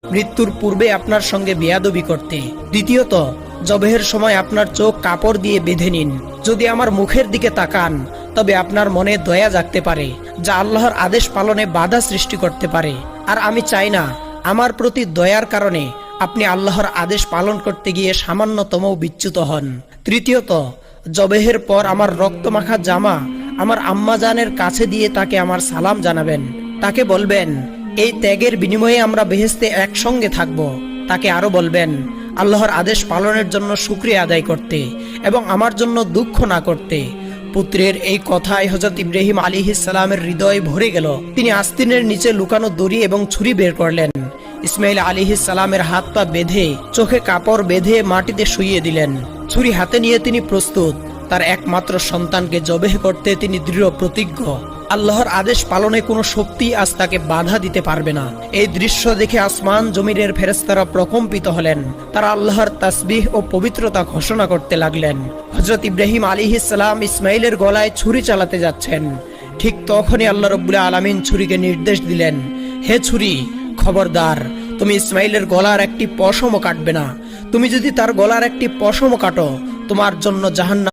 মৃত্যুর পূর্বে আপনার সঙ্গে বেয়াদবি করতে। দ্বিতীয়ত, জবেহের সময় আপনার চোখ কাপড় দিয়ে বেঁধে নিন। যদি আমার মুখের দিকে তাকান তবে আপনার মনে দয়া জাগতে পারে, যা আল্লাহর আদেশ পালনে বাধা সৃষ্টি করতে পারে। আর আমি চাই না আমার প্রতি দয়ার কারণে আপনি আল্লাহর আদেশ পালন করতে গিয়ে সামান্যতম বিচ্যুত হন। তৃতীয়ত, জবেহের পর আমার রক্তমাখা জামা আমার আম্মাজানের কাছে দিয়ে তাকে আমার সালাম জানাবেন। তাকে বলবেন, এই ত্যাগের বিনিময়ে আমরা বেহেশতে একসঙ্গে থাকব। তাকে আরো বলবেন, আল্লাহর আদেশ পালনের জন্য শুকরিয়া আদায় করতে এবং আমার জন্য দুঃখ না করতে। পুত্রের এই কথায় হযরত ইব্রাহিম আলাইহিস সালামের হৃদয় ভরে গেল। তিনি আস্তিনের নিচে লুকানো দড়ি এবং ছুরি বের করলেন। ইসমাইল আলাইহিস সালামের হাত পা বেঁধে, চোখে কাপড় বেঁধে মাটিতে শুইয়ে দিলেন। ছুরি হাতে নিয়ে তিনি প্রস্তুত। তার একমাত্র সন্তানকে জবেহ করতে তিনি দৃঢ় প্রতিজ্ঞ। আল্লাহর আদেশ পালনে কোনো শক্তি আজ তাকে বাধা দিতে পারবে না। এই দৃশ্য দেখে আসমান জমিনের ফেরেশতারা প্রকম্পিত হলেন। তারা আল্লাহর তাসবিহ ও পবিত্রতা ঘোষণা করতে লাগলেন। হযরত ইব্রাহিম আলাইহিস সালাম ইসমাইলের গলায় ছুরি চালাতে যাচ্ছেন। ঠিক তখনই আল্লাহ রাব্বুল আলামিন ছুরিকে নির্দেশ দিলেন, হে ছুরি, খবরদার, তুমি ইসমাইলের গলার একটি পশমও কাটবে না। তুমি যদি তার গলার একটি পশমও কাটো, তোমার জন্য জাহান্নাম